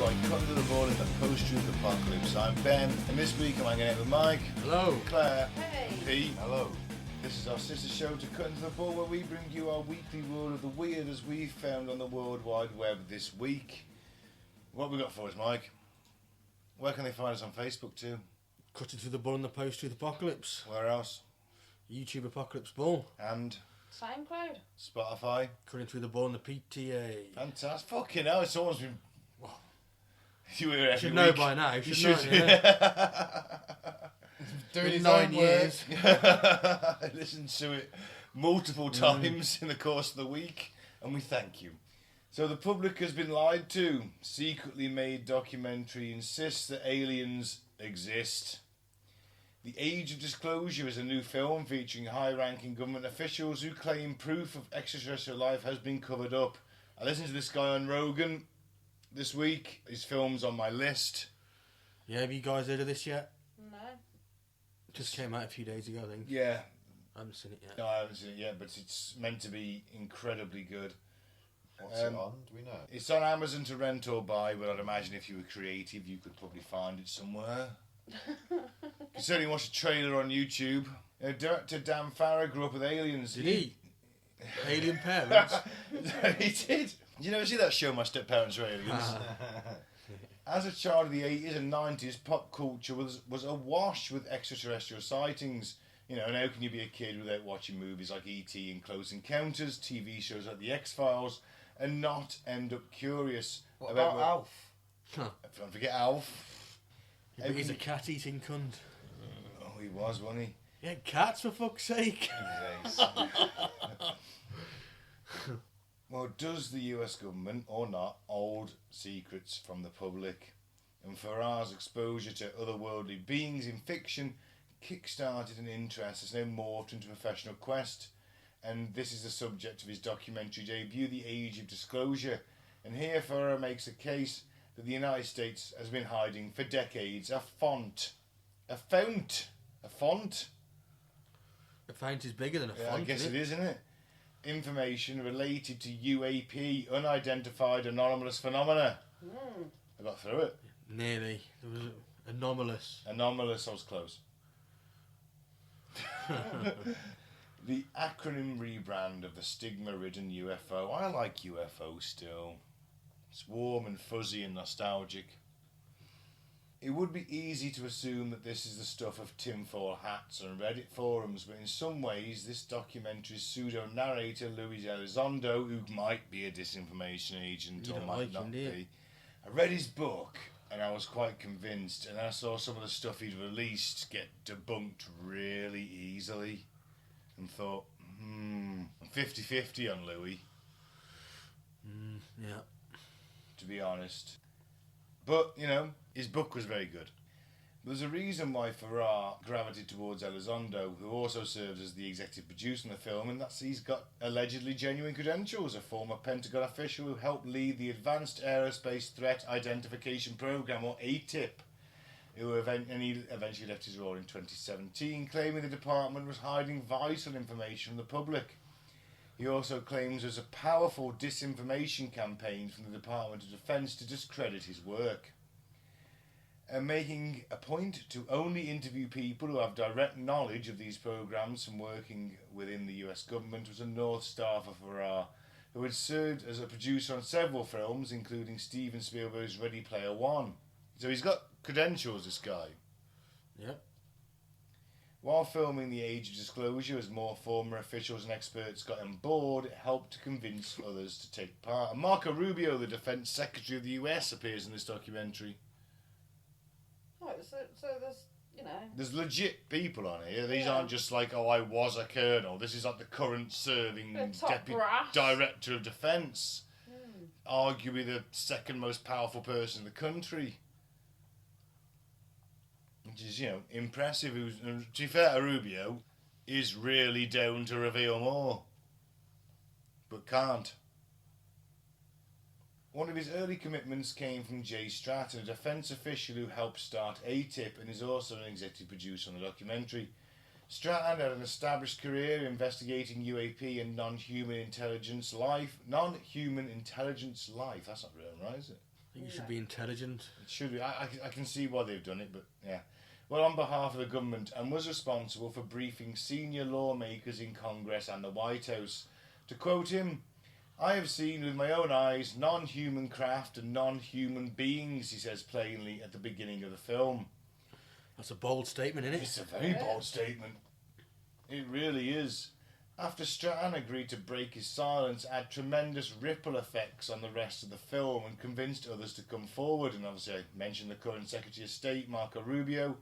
by cutting to the ball in the post-truth apocalypse. I'm Ben, and this week I'm hanging out with Mike. Hello. Claire. Hey. Pete. Hello. This is our sister show to Cut into the Ball, where we bring you our weekly world of the weird as we found on the World Wide Web this week. What have we got for us, Mike? Where can they find us on Facebook too? Cutting through the bull in the post-truth apocalypse. Where else? YouTube Apocalypse Bull. And SoundCloud. Spotify. Cutting through the bull in the PTA. Fantastic. Fucking hell, it's almost been... You were You every should know week. by now. You should should. know, yeah. Doing his 9 own years. I listened to it multiple times in the course of the week, and we thank you. So the public has been lied to. Secretly made documentary insists that aliens exist. The Age of Disclosure is a new film featuring high-ranking government officials who claim proof of extraterrestrial life has been covered up. I listened to this guy on Rogan this week. His film's on my list. Yeah, have you guys heard of this yet? No. Just came out a few days ago, I think. Yeah. I haven't seen it yet. No, I haven't seen it yet, but it's meant to be incredibly good. What's it on? Do we know? It's on Amazon to rent or buy, but I'd imagine if you were creative, you could probably find it somewhere. You can certainly watch a trailer on YouTube. Director Dan Farrow grew up with aliens. Did he? Alien parents? He did. Did you never see that show, My Step-Parents Were Aliens? As a child of the 80s and 90s, pop culture was awash with extraterrestrial sightings. You know, and how can you be a kid without watching movies like E.T. and Close Encounters, TV shows like The X-Files, and not end up curious What about Alf? Don't forget Alf. Yeah, but he's a cat-eating cunt. Oh, he was, wasn't he? Yeah, cats, for fuck's sake. Well, does the US government, or not, hold secrets from the public? And Farrar's exposure to otherworldly beings in fiction kick-started an interest that's now morphed into a professional quest. And this is the subject of his documentary debut, The Age of Disclosure. And here Farrar makes a case that the United States has been hiding for decades a font. A font. A font is bigger than a font. I guess it is, isn't it? Information related to UAP, unidentified anomalous phenomena. I got through it. Nearly. There was anomalous. Anomalous, I was close. The acronym rebrand of the stigma-ridden UFO. I like UFO still. It's warm and fuzzy and nostalgic. It would be easy to assume that this is the stuff of tinfoil hats and Reddit forums, but in some ways this documentary's pseudo-narrator Luis Elizondo, who might be a disinformation agent You or don't might like not him, do you? be. I read his book and I was quite convinced, and then I saw some of the stuff he'd released get debunked really easily and thought, I'm 50-50 on Louis, Yeah. to be honest. But, you know, his book was very good. There's a reason why Farrar gravitated towards Elizondo, who also serves as the executive producer in the film, and that's he's got allegedly genuine credentials, a former Pentagon official who helped lead the Advanced Aerospace Threat Identification Program, or ATIP, he eventually left his role in 2017, claiming the department was hiding vital information from the public. He also claims there's a powerful disinformation campaign from the Department of Defense to discredit his work. And making a point to only interview people who have direct knowledge of these programs from working within the US government was a North Star for Farrar, who had served as a producer on several films, including Steven Spielberg's Ready Player One. So he's got credentials, this guy. Yep. While filming The Age of Disclosure, as more former officials and experts got on board, it helped to convince others to take part. And Marco Rubio, the Defense Secretary of the US, appears in this documentary. Oh, so there's, you know. There's legit people on here. These aren't just like, oh, I was a colonel. This is like the current serving Deputy Director of Defence. Arguably the second most powerful person in the country. Which is, you know, impressive. To be fair to Rubio, is really down to reveal more. But can't. One of his early commitments came from Jay Stratton, a defence official who helped start ATIP and is also an executive producer on the documentary. Stratton had an established career investigating UAP and non-human intelligence life. Non-human intelligence life. That's not written right, is it? I think you should be intelligent. It should be. I can see why they've done it, but yeah. Well, on behalf of the government, and was responsible for briefing senior lawmakers in Congress and the White House. To quote him, "I have seen with my own eyes non-human craft and non-human beings," he says plainly at the beginning of the film. That's a bold statement, isn't it? It's a very bold statement. It really is. After Strahan agreed to break his silence, it had tremendous ripple effects on the rest of the film and convinced others to come forward. And obviously I mentioned the current Secretary of State, Marco Rubio.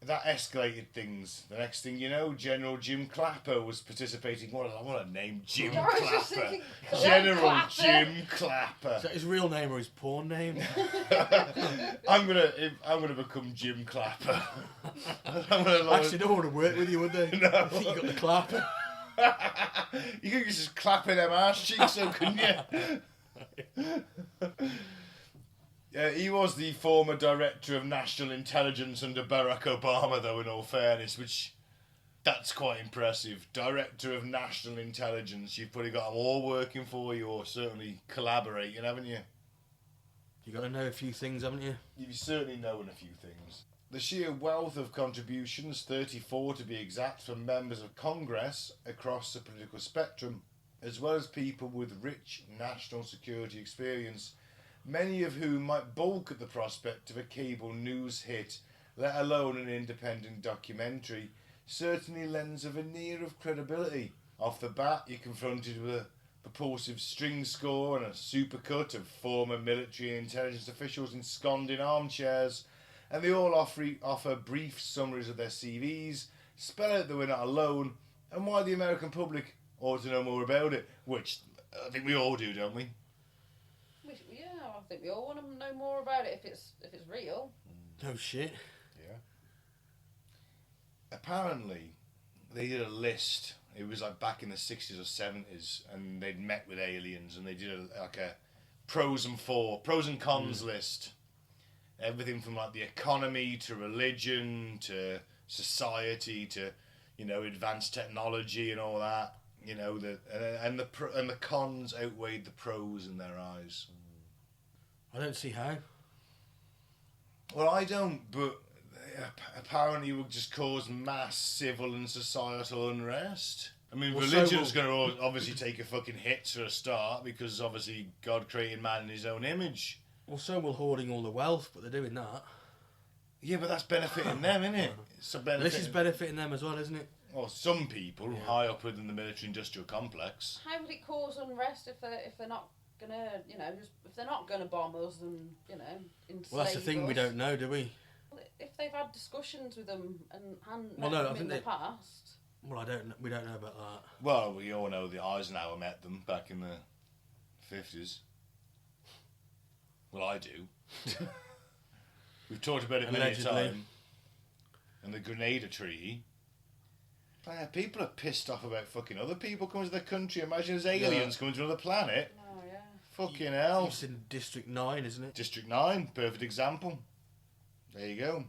That escalated things. The next thing you know, General Jim Clapper was participating. What a name, Jim I was just Clapper. thinking, General Clapper. Jim Clapper. Is that his real name or his porn name? I'm gonna become Jim Clapper. Actually, no one would work with you, would they? No. I think you got the clap. You could just clapping them ass cheeks, so couldn't you? He was the former director of national intelligence under Barack Obama, though, in all fairness, which that's quite impressive. Director of national intelligence, you've probably got them all working for you, or certainly collaborating, haven't you? You got to know a few things, haven't you? You've certainly known a few things. The sheer wealth of contributions, 34 to be exact, from members of Congress across the political spectrum, as well as people with rich national security experience, many of whom might balk at the prospect of a cable news hit, let alone an independent documentary, certainly lends a veneer of credibility. Off the bat, you're confronted with a propulsive string score and a supercut of former military and intelligence officials ensconced in armchairs, and they all offer brief summaries of their CVs, spell out that we're not alone, and why the American public ought to know more about it, which I think we all do, don't we? Yeah, I think we all want to know more about it if it's real. No shit. Yeah. Apparently, they did a list. It was like back in the 60s or 70s, and they'd met with aliens, and they did a pros and cons list. Everything from like the economy to religion to society to, advanced technology and all that. And the cons outweighed the pros in their eyes. I don't see how. Well, I don't, but apparently it would just cause mass civil and societal unrest. I mean, Well, religion's going to obviously take a fucking hit for a start, because obviously God created man in his own image. Well, so will hoarding all the wealth, but they're doing that. Yeah, but that's benefiting them, isn't it? This is benefiting them as well, isn't it? Well, some people high up within the military-industrial complex. How would it cause unrest if they're not gonna, if they're not gonna bomb us and enslave Well, that's the thing, us? we don't know, do we? If they've had discussions with them and hadn't Well, met no, I them think in the they- past. Well, we don't know about that. Well, we all know that Eisenhower met them back in the 50s. Well, I do. We've talked about it many a Allegedly. time. And the Grenada Treaty. People are pissed off about fucking other people coming to their country. Imagine there's aliens coming to another planet. Oh yeah. Fucking hell. It's in District 9, isn't it? District 9, perfect example. There you go.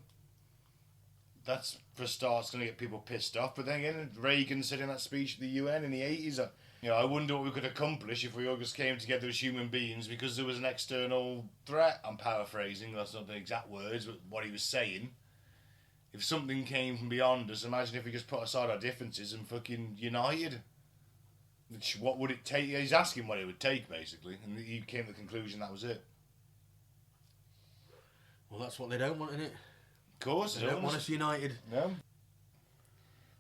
That's, for a start, going to get people pissed off. But then again, Reagan said in that speech at the UN in the 80s, I wonder what we could accomplish if we all just came together as human beings because there was an external threat. I'm paraphrasing, that's not the exact words, but what he was saying. If something came from beyond us, imagine if we just put aside our differences and fucking united. What would it take? He's asking what it would take, basically, and he came to the conclusion that was it. Well, that's what they don't want, innit? Of course, They don't want us united. No.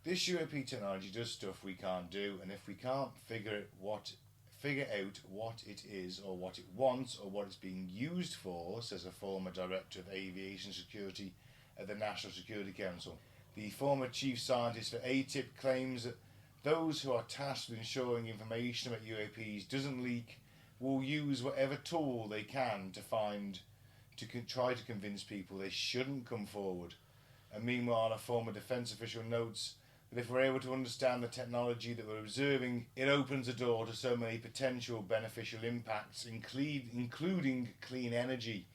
This UAP technology does stuff we can't do, and if we can't figure out what it is, or what it wants, or what it's being used for, says a former director of aviation security at the National Security Council. The former chief scientist for ATIP claims that those who are tasked with ensuring information about UAPs doesn't leak will use whatever tool they can to try to convince people they shouldn't come forward. And meanwhile, a former defence official notes that if we're able to understand the technology that we're observing, it opens the door to so many potential beneficial impacts, including clean energy.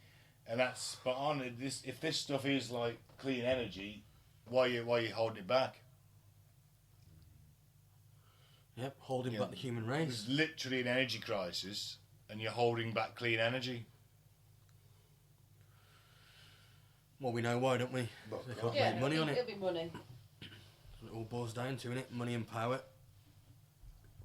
And that's spot on. If this stuff is like clean energy, why are you holding it back? Yep, holding back the human race. There's literally an energy crisis, and you're holding back clean energy. Well, we know why, don't we? But, They can't Yeah, make money on it'll it. be money. It all boils down to, innit? Money and power.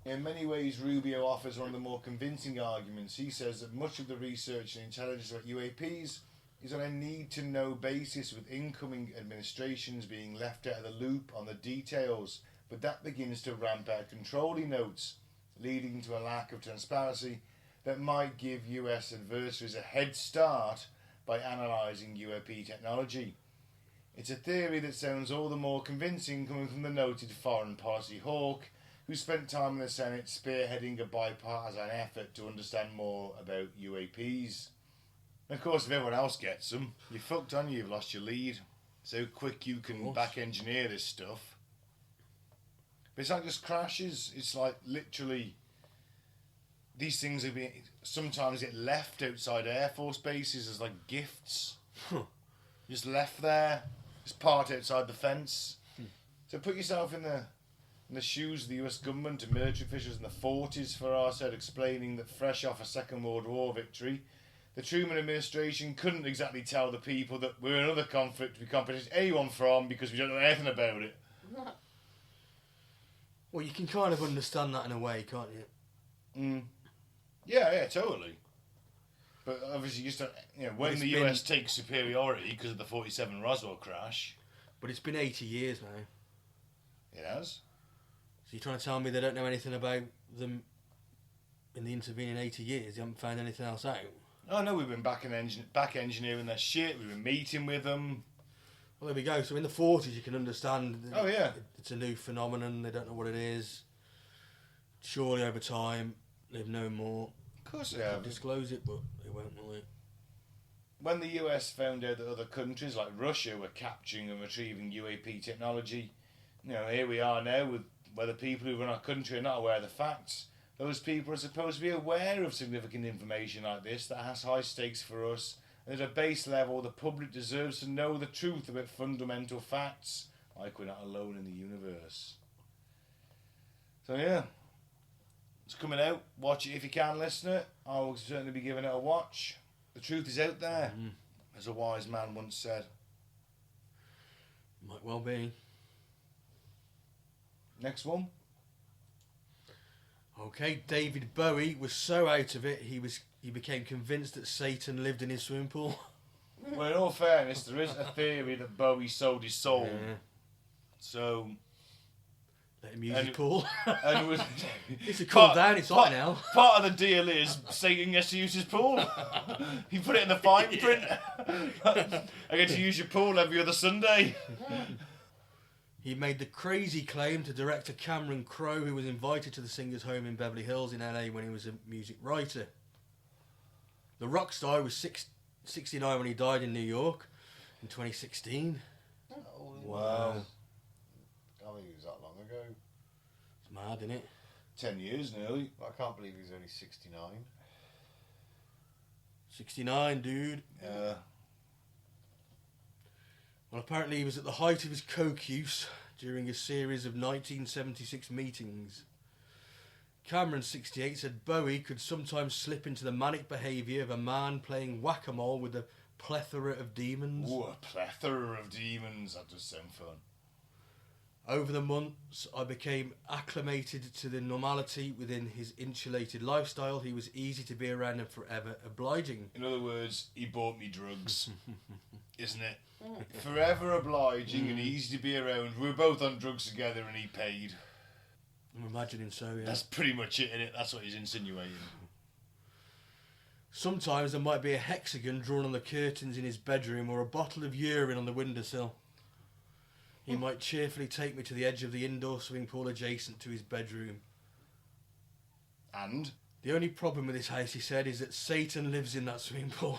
in many ways, Rubio offers one of the more convincing arguments. He says that much of the research and intelligence about UAPs is on a need-to-know basis, with incoming administrations being left out of the loop on the details, but that begins to ramp out control, he notes, leading to a lack of transparency that might give US adversaries a head start by analysing UAP technology. It's a theory that sounds all the more convincing coming from the noted foreign policy hawk who spent time in the Senate spearheading a bipartisan effort to understand more about UAPs. And of course, if everyone else gets them, you're fucked, on you? You've lost your lead. So quick you can back engineer this stuff. But it's not just crashes, it's like literally these things are being sometimes get left outside Air Force bases as like gifts. Just left there, just parked outside the fence. So put yourself in the shoes of the US government and military officials in the 40s, for our side, explaining that fresh off a Second World War victory, the Truman administration couldn't exactly tell the people that we're in another conflict we can't protect anyone from because we don't know anything about it. Well, you can kind of understand that in a way, can't you? Yeah, totally. But obviously, you just don't, when the it's US takes superiority because of the 47 Roswell crash. But it's been 80 years now. It has. So you're trying to tell me they don't know anything about them in the intervening 80 years? They haven't found anything else out? Oh no, we've been back engineering their shit. We've been meeting with them. Well, there we go. So in the 40s, you can understand. Oh yeah. It's a new phenomenon. They don't know what it is. Surely over time, they've known more. Of course they They'll have. disclose it, but they won't, will they? When the US found out that other countries like Russia were capturing and retrieving UAP technology, here we are now with where the people who run our country are not aware of the facts. Those people are supposed to be aware of significant information like this that has high stakes for us. And at a base level, the public deserves to know the truth about fundamental facts, like we're not alone in the universe. So yeah, it's coming out. Watch it if you can, listener. I will certainly be giving it a watch. The truth is out there, as a wise man once said. Might well be. Next one. Okay, David Bowie was so out of it, he became convinced that Satan lived in his swimming pool. Well, in all fairness, there is a theory that Bowie sold his soul. Yeah. So, Let him use his pool. and it was It's a cool down, it's hot now. Part of the deal is Satan gets to use his pool. You put it in the fine print. I get to use your pool every other Sunday. He made the crazy claim to director Cameron Crowe, who was invited to the singer's home in Beverly Hills in LA when he was a music writer. The rock star was 69 when he died in New York in 2016. Wow. I mean, it was that long ago. It's mad, isn't it? 10 years nearly. But I can't believe he's only 69. 69, dude. Yeah. Well, apparently he was at the height of his coke use during a series of 1976 meetings. Cameron, 68, said Bowie could sometimes slip into the manic behaviour of a man playing whack-a-mole with a plethora of demons. Ooh, a plethora of demons. That does sound fun. Over the months, I became acclimated to the normality within his insulated lifestyle. He was easy to be around and forever obliging. In other words, he bought me drugs. Isn't it? Forever obliging and easy to be around. We were both on drugs together and he paid. I'm imagining so, yeah. That's pretty much it, innit? That's what he's insinuating. Sometimes there might be a hexagon drawn on the curtains in his bedroom or a bottle of urine on the windowsill. He might cheerfully take me to the edge of the indoor swimming pool adjacent to his bedroom. And? The only problem with this house, he said, is that Satan lives in that swimming pool.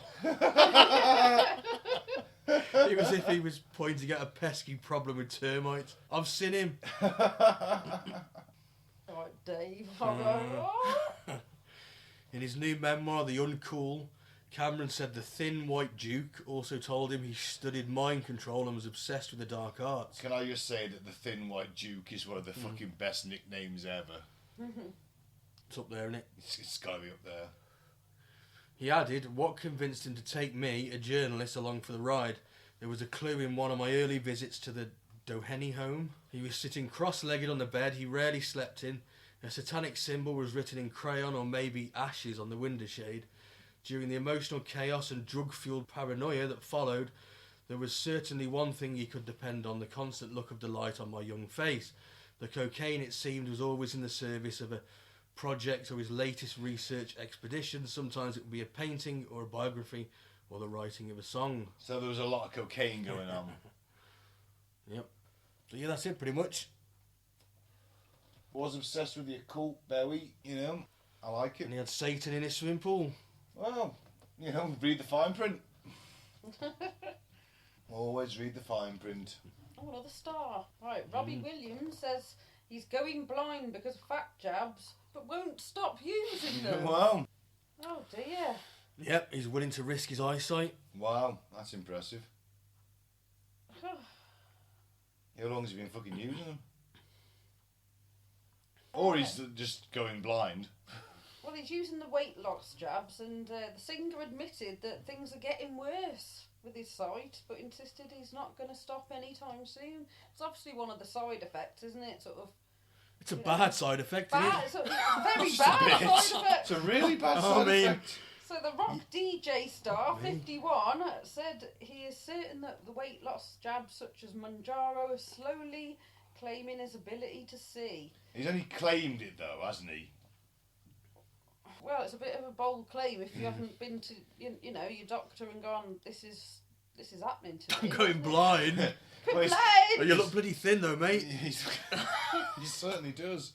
It was as if he was pointing at a pesky problem with termites. I've seen him. Alright, Dave. In his new memoir, The Uncool, Cameron said the Thin White Duke also told him he studied mind control and was obsessed with the dark arts. Can I just say that the Thin White Duke is one of the fucking best nicknames ever? It's up there, isn't it? It's got to be up there. He added, what convinced him to take me, a journalist, along for the ride? There was a clue in one of my early visits to the Doheny home. He was sitting cross-legged on the bed he rarely slept in. A satanic symbol was written in crayon or maybe ashes on the window shade. During the emotional chaos and drug-fueled paranoia that followed, there was certainly one thing he could depend on: the constant look of delight on my young face. The cocaine, it seemed, was always in the service of a project or his latest research expedition. Sometimes it would be a painting or a biography or the writing of a song. So there was a lot of cocaine going on. Yep. So yeah, that's it pretty much. Was obsessed with the occult, Bowie, you know. I like it. And he had Satan in his swimming pool. Well, you know, read the fine print. Always read the fine print. Oh, another star. Right, Robbie Williams says he's going blind because of fat jabs, but won't stop using them. Wow. Oh dear. Yep, he's willing to risk his eyesight. Wow, that's impressive. How long has he been fucking using them? Or he's just going blind. Well, he's using the weight loss jabs, and the singer admitted that things are getting worse with his sight, but insisted he's not going to stop anytime soon. It's obviously one of the side effects, isn't it? Sort of. It's a bad side effect, isn't Bad, it? it's a very bad side effect. It's a really bad side effect. So the rock DJ star, 51, said he is certain that the weight loss jabs such as Manjaro are slowly claiming his ability to see. He's only claimed it though, hasn't he? Well, it's a bit of a bold claim if you haven't been to, you know, your doctor and gone, this is happening to I'm me. going blind. Well, he's- Oh, you look bloody thin though, mate. He certainly does.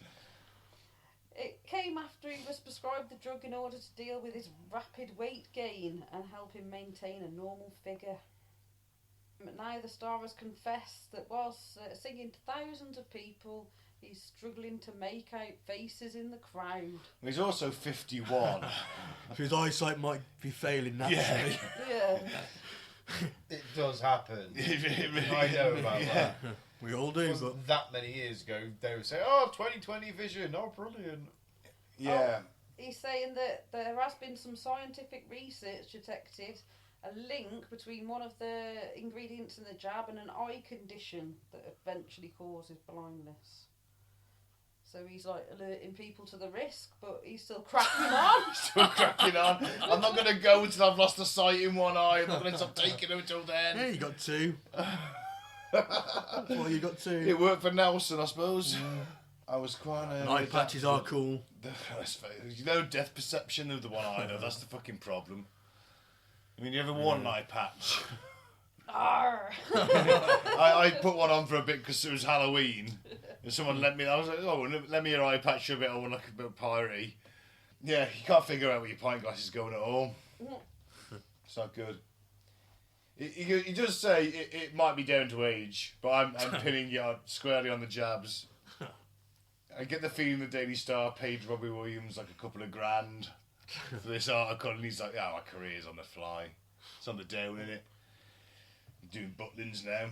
It came after he was prescribed the drug in order to deal with his rapid weight gain and help him maintain a normal figure. But now the star has confessed that whilst singing to thousands of people, he's struggling to make out faces in the crowd. He's also 51. So his eyesight might be failing naturally. Yeah. It does happen. I I know about that. We all do, It but wasn't that many years ago, they would say, oh, 20/20 vision, oh, brilliant. Yeah. He's saying that there has been some scientific research detected a link between one of the ingredients in the jab and an eye condition that eventually causes blindness. So he's like alerting people to the risk, but he's still cracking on. Still cracking on. I'm not going to go until I've lost the sight in one eye. I'm not going to stop taking them until then. yeah, you got two. Well, you got two. It worked for Nelson, I suppose. I was quite. Eye patches are cool. You know, depth perception of the one eye, though. That's the fucking problem. I mean, you ever worn an eye patch? Arr. I put one on for a bit because it was Halloween. And someone let me. I was like, oh, let me your eye patch for a bit. I want like a bit of piratey. Yeah, you can't figure out where your pint glass is going at all. It's not good. He does say it might be down to age, but I'm pinning you squarely on the jabs. I get the feeling the Daily Star paid Robbie Williams like a couple of grand for this article, and he's like, "Yeah, my career's on the fly. It's on the down, innit? I'm doing Butlins now.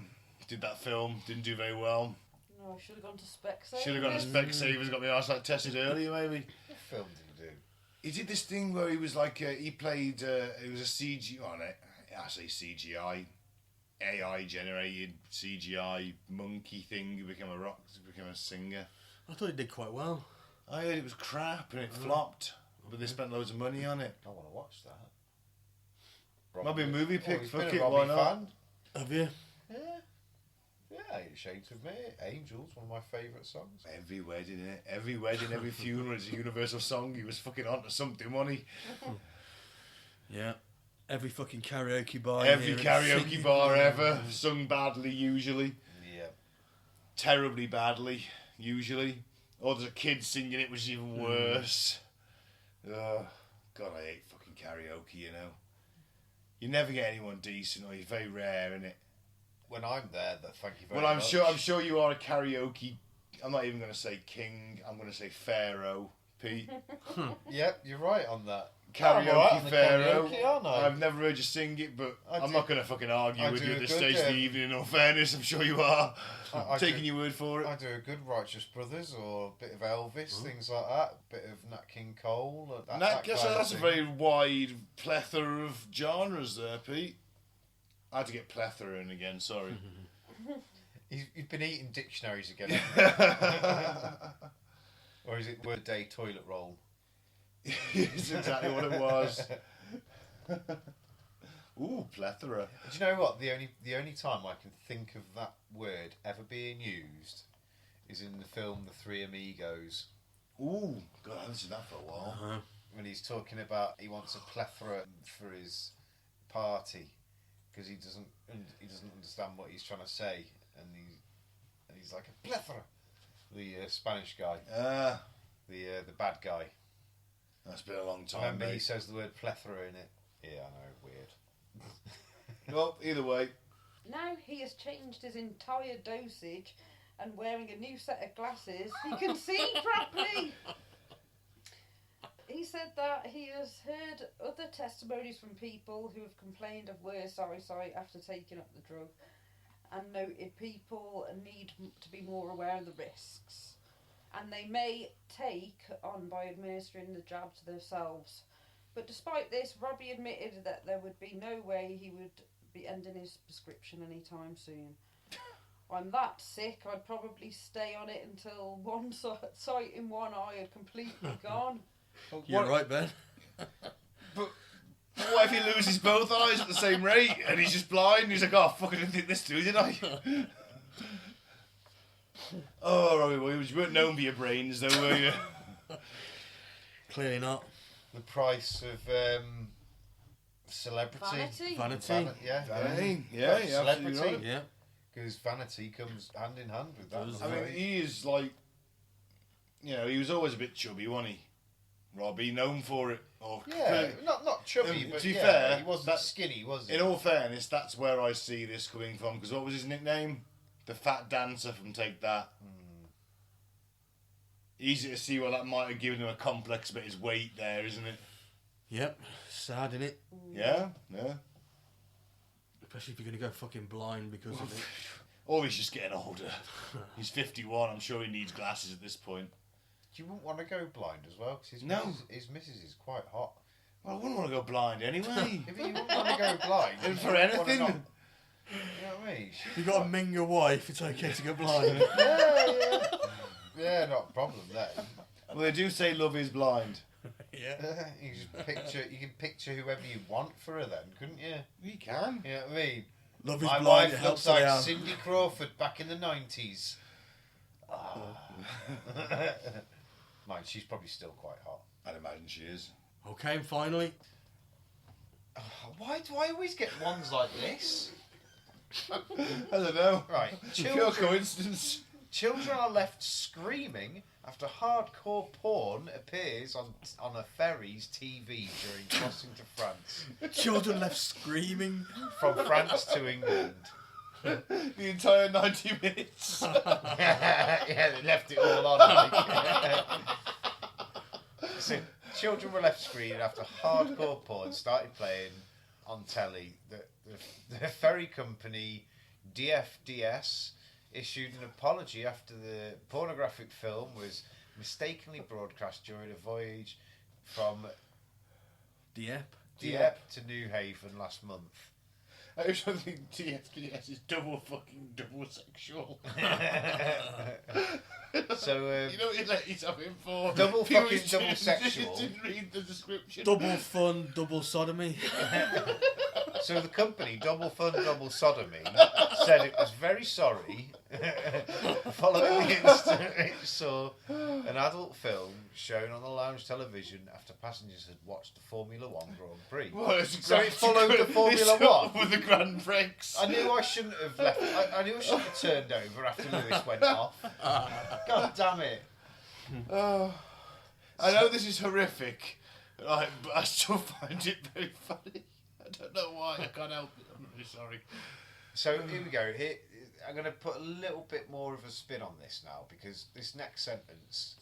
Did that film, didn't do very well. No, I should have gone to Specsavers. Should have gone to Specsavers, got my eyesight tested earlier, maybe. What film did he do? He did this thing where he was like, he played, it was a CG, I say CGI, AI generated CGI monkey thing. He became a singer. I thought he did quite well. I heard it was crap and it flopped, but they spent loads of money on it. I want to watch that. Might be a movie pick, he's fuck been a it, Robbie why not? fan. Have you? Yeah. Yeah, 8 Shades of Me. Angels, one of my favourite songs. Every wedding, innit? Every wedding, every funeral is a universal song. He was fucking onto something, wasn't he? Yeah. Every fucking karaoke bar. Every in here, karaoke sing- bar ever, sung badly usually, Yeah. terribly badly usually, or there's a kid singing it, which is even worse. God, I hate fucking karaoke. You know, you never get anyone decent, or you're very rare, innit? When I'm there, thank you very Well, much. I'm sure you are a karaoke. I'm not even going to say king. I'm going to say pharaoh, Pete. Yep, you're right on that. Karaoke I'm alright on the pharaoh. karaoke, aren't I? I've never heard you sing it, but I'm not going to fucking argue I with do you a at this good, stage of the evening. In all fairness, I'm sure you are. I Taking do- your word for it. I do a good Righteous Brothers or a bit of Elvis, things like that. Bit of Nat King Cole. That Nat, guess kind of that's a thing. very wide plethora of genres there, Pete. I had to get plethora in again, sorry. You've been eating dictionaries again. Or is it word day toilet roll? It's exactly what it was. Ooh, plethora. Do you know what? The only time I can think of that word ever being used is in the film The Three Amigos. Ooh, God, I haven't seen that for a while. Uh-huh. When he's talking about he wants a plethora for his party because he doesn't understand what he's trying to say, and he's like a plethora. The Spanish guy, the bad guy. That's been a long time. Remember, mate. he says the word plethora in it. Yeah, I know, weird. Well, either way. Now he has changed his entire dosage and wearing a new set of glasses, he can see properly. He said that he has heard other testimonies from people who have complained of worse eyesight after taking up the drug, and noted people need to be more aware of the risks, and they may take on by administering the jab to themselves. But despite this, Robbie admitted that there would be no way he would be ending his prescription anytime soon. I'm that sick, I'd probably stay on it until one sight in one eye had completely gone. You're right, Ben. But what if he loses both eyes at the same rate and he's just blind? He's like, oh, fuck, I didn't think this through, did I? Oh, Robbie Williams, you weren't known for your brains, though, were you? Clearly not. The price of celebrity. Vanity? Yeah. Vanity, yeah, you're absolutely Celebrity. right. Yeah. Because vanity comes hand in hand with that. Does. I mean, he is like, you know, he was always a bit chubby, wasn't he? Robbie, known for it. Or Yeah, not chubby, but to be yeah, fair, he wasn't skinny, was he? in all fairness, that's where I see this coming from. Because what was his nickname? The Fat Dancer from Take That. Easy to see why that might have given him a complex about his weight there, isn't it? Yep. Sad, innit? Yeah, yeah. Especially if you're going to go fucking blind because of it. Or he's just getting older. He's 51. I'm sure he needs glasses at this point. You wouldn't want to go blind as well, because his missus is quite hot. Well, I wouldn't want to go blind anyway. If you wouldn't want to go blind, And you for wouldn't wanna anything. not- you know what I mean? If you've got to ming your wife, it's okay to go blind. Yeah, not a problem then. Well, they do say love is blind. Yeah. You can picture whoever you want for her then, couldn't you? We can. You know what I mean? Love is My blind, it wife helps looks her like down. Cindy Crawford back in the 90s. Mind, she's probably still quite hot. I'd imagine she is. Okay, and finally, Why do I always get ones like this? I don't know. Right, Pure coincidence. Children are left screaming after hardcore porn appears on a ferry's TV during crossing to France. children left screaming. From France to England. The entire 90 minutes. Yeah, they left it all on. Like. So, children were left screaming after hardcore porn started playing on telly. The ferry company DFDS issued an apology after the pornographic film was mistakenly broadcast during a voyage from Dieppe to New Haven last month. I was trying to think TFDS is double sexual. So, you know what you let yourself in for? double People fucking who double just sexual. didn't read the description. Double fun, double sodomy. So the company, Double Fun Double Sodomy, said it was very sorry following the incident it saw an adult film shown on the lounge television after passengers had watched the Formula One Grand Prix. Well, it's So it followed the Formula One? with the Grand Prix. I knew I shouldn't have left. I knew I shouldn't have turned over after Lewis went off. God damn it. Oh, I know this is horrific, but I still find it very funny. I don't know why. I can't help it. I'm really sorry. So here we go. Here, I'm going to put a little bit more of a spin on this now, because this next sentence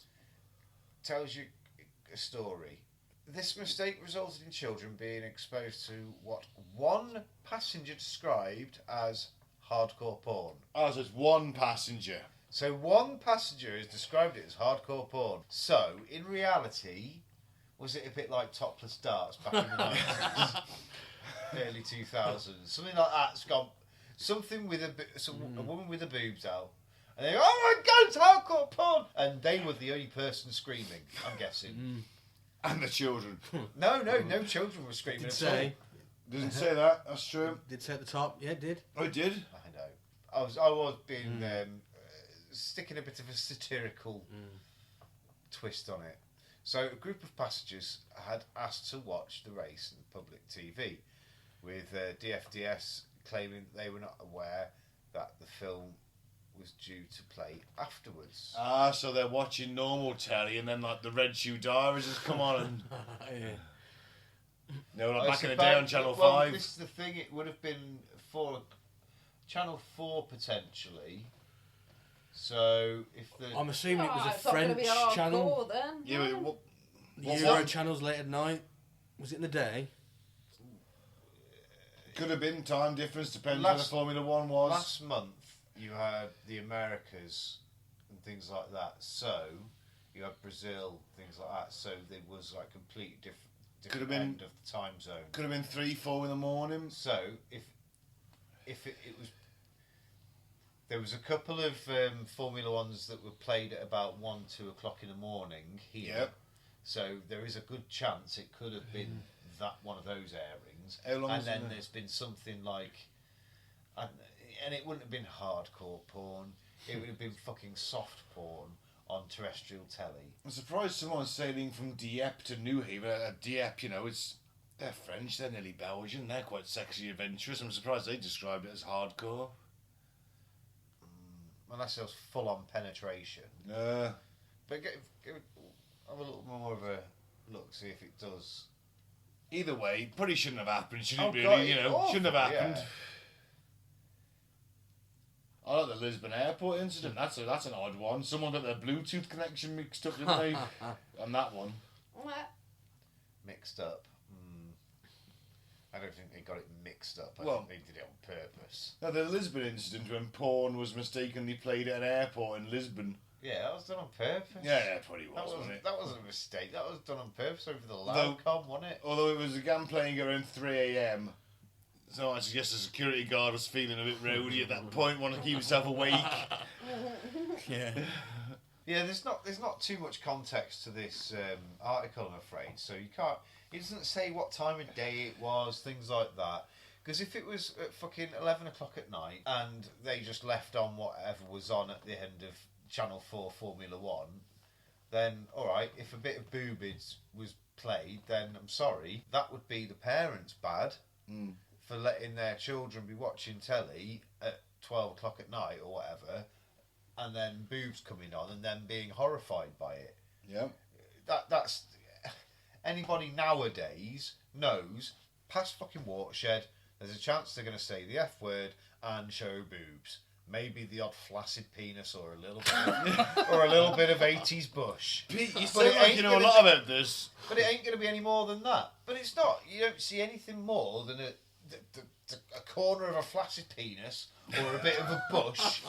tells you a story. This mistake resulted in children being exposed to what one passenger described as hardcore porn. Oh, so it's one passenger. So one passenger has described it as hardcore porn. So, in reality, Was it a bit like Topless Darts back in the 90s? Early 2000s? Something like that's gone... Something with a woman with her boobs out. And they go, oh my God, it's hardcore porn! And they were the only person screaming, I'm guessing. And the children. No children were screaming Did at say. Didn't say that, that's true. Did say at the top. Yeah, it did. Oh, it did? I know. I was being... sticking a bit of a satirical twist on it. So a group of passengers had asked to watch the race on public TV, with DFDS claiming they were not aware that the film was due to play afterwards. Ah, so they're watching normal telly and then like the Red Shoe Diaries has come on and... No, like back in the day on Channel 5. This is the thing, it would have been for Channel 4 potentially. So if the... I'm assuming it was a it's not gonna French be hardcore channel. Then. Yeah, no. but The Euro channels late at night. Was it in the day? could have been time difference, depends where the Formula One was. Last month you had the Americas and things like that. So you had Brazil, things like that. So there was like complete different Could have been- end of the time zone. Could have been 3-4 in the morning. So if it was, there was a couple of Formula Ones that were played at about 1-2 o'clock in the morning here. Yep. So there is a good chance it could have been that one of those airings. How long And is then it? there's been something like, and it wouldn't have been hardcore porn. It would have been fucking soft porn on terrestrial telly. I'm surprised someone's sailing from Dieppe to New Haven. Dieppe, you know, they're French, they're nearly Belgian, they're quite sexy adventurous. I'm surprised they described it as hardcore. Unless it was full on penetration. But have a little more of a look, see if it does. Either way, probably shouldn't have happened, should it Oh, really? God, You it's know, awful, shouldn't have happened. yeah. I like the Lisbon airport incident. That's an odd one. Someone got their Bluetooth connection mixed up, didn't they? On that one. Mixed up. I don't think they got it mixed up. I Well- think they did it on purpose. Now, the Lisbon incident when porn was mistakenly played at an airport in Lisbon. Yeah, that was done on purpose. Yeah, it probably was, wasn't it? That wasn't a mistake. That was done on purpose over the Though- Loudcom, wasn't it? Although it was again playing around 3 a.m. So I suggest the security guard was feeling a bit rowdy at that point, wanting to keep himself awake. Yeah. Yeah, there's not too much context to this article, I'm afraid. So you can't. It doesn't say what time of day it was, things like that. Because if it was at fucking 11 o'clock at night and they just left on whatever was on at the end of Channel 4 Formula 1, then alright, if a bit of boobage was played, then I'm sorry, that would be the parents bad for letting their children be watching telly at 12 o'clock at night or whatever, and then boobs coming on and then being horrified by it. Yeah. That's anybody nowadays knows past fucking Watershed, there's a chance they're going to say the F word and show boobs. Maybe the odd flaccid penis or a little bit of 80s bush. Pete, you But sound it like ain't you know a gonna lot about this. But it ain't going to be any more than that. But it's not. You don't see anything more than a corner of a flaccid penis or a bit of a bush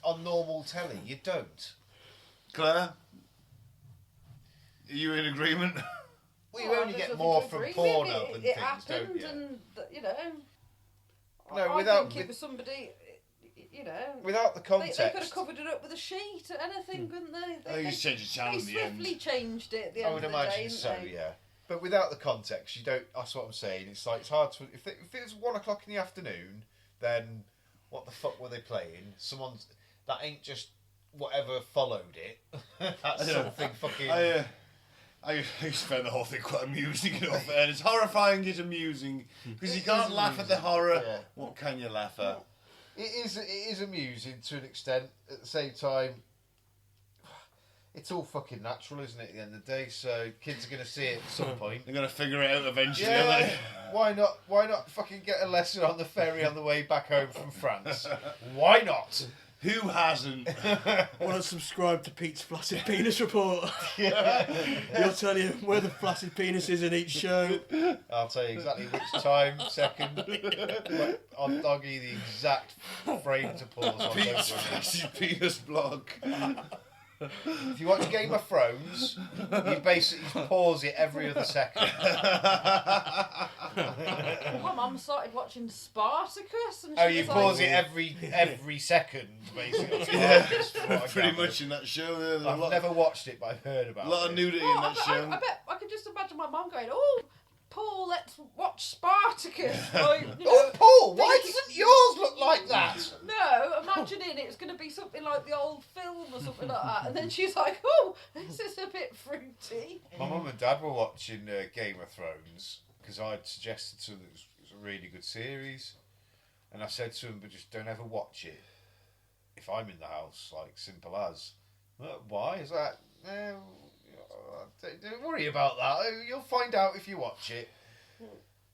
on normal telly. You don't. Claire? Are you in agreement? Well, you only get more from porno and it things, happened, don't you? and you know. No, I without- think it was somebody. You know. Without the They context. could have covered it up with a sheet or anything, couldn't they? I think it's changed the channel They in the end. swiftly changed it at the I end would of the imagine day, so, didn't they? yeah. But without the context, you don't. That's what I'm saying. It's like it's hard to. If it was 1 o'clock in the afternoon, then what the fuck were they playing? Someone's that ain't just whatever followed it. That's something fucking. I found the whole thing quite amusing, in all fairness. Horrifying is amusing, because you can't laugh at the horror. Yeah. What can you laugh at? It is amusing to an extent. At the same time, it's all fucking natural, isn't it? At the end of the day, so kids are going to see it at some point. They're going to figure it out eventually, Yeah, aren't they? why not? Why not fucking get a lesson on the ferry on the way back home from France? Why not? Who hasn't? Want to subscribe to Pete's Flaccid Penis Report? He'll tell you where the flaccid penis is in each show. I'll tell you exactly which time, second. I'll give you the exact frame to pause on. Pete's don't worry. Flaccid Penis blog. If you watch Game of Thrones, you basically pause it every other second. My mum started watching Spartacus, and Oh, she you was pause like, it every second, basically. Yeah, That's what I pretty gathered. much in that show. There's a I've lot, never watched it, but I've heard about a lot it. of nudity Oh, in that show. I bet I can just imagine my mum going, "Oh, Paul, let's watch Spartacus." Like, you know, Oh, Paul, why thinking- doesn't yours look like that? No, imagining it's going to be something like the old film or something like that, and then she's like, "Oh, this is a bit fruity." My mum and dad were watching Game of Thrones because I'd suggested to them it was a really good series, and I said to them, "But just don't ever watch it if I'm in the house." Like, simple as. Why? Is that? Don't worry about that. You'll find out if you watch it.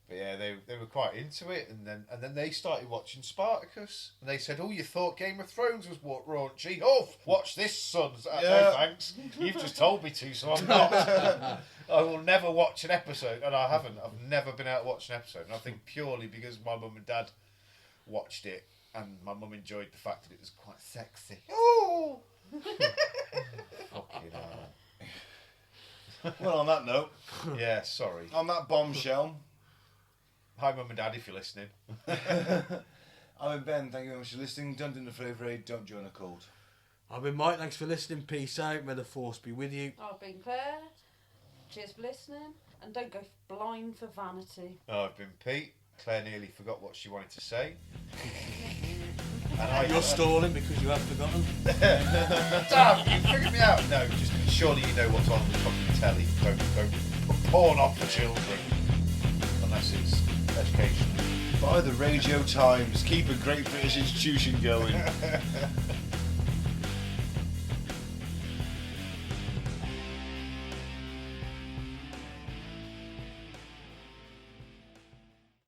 But yeah, they were quite into it, and then they started watching Spartacus, and they said, "Oh, you thought Game of Thrones was what raunchy? Oh, watch this, son." No, thanks. You've just told me to, so I'm not. I will never watch an episode, and I haven't. I've never been able to watch an episode, and I think purely because my mum and dad watched it, and my mum enjoyed the fact that it was quite sexy. Oh, fucking hell. Well, on that note, Yeah, sorry. on that bombshell, Hi, mum and dad, if you're listening. I'm Ben. Thank you very much for listening. Don't do the flavour aid. Don't join a cult. I've been Mike, thanks for listening. Peace out. May the force be with you. I've been Claire. Cheers for listening, and don't go blind for vanity. I've been Pete. Claire nearly forgot what she wanted to say. And You're stalling because you have forgotten. Damn, you figured me out. No, just surely you know what's on the fucking telly. Don't put porn on for children. Unless it's education. By the Radio Times. Keep a great British institution going.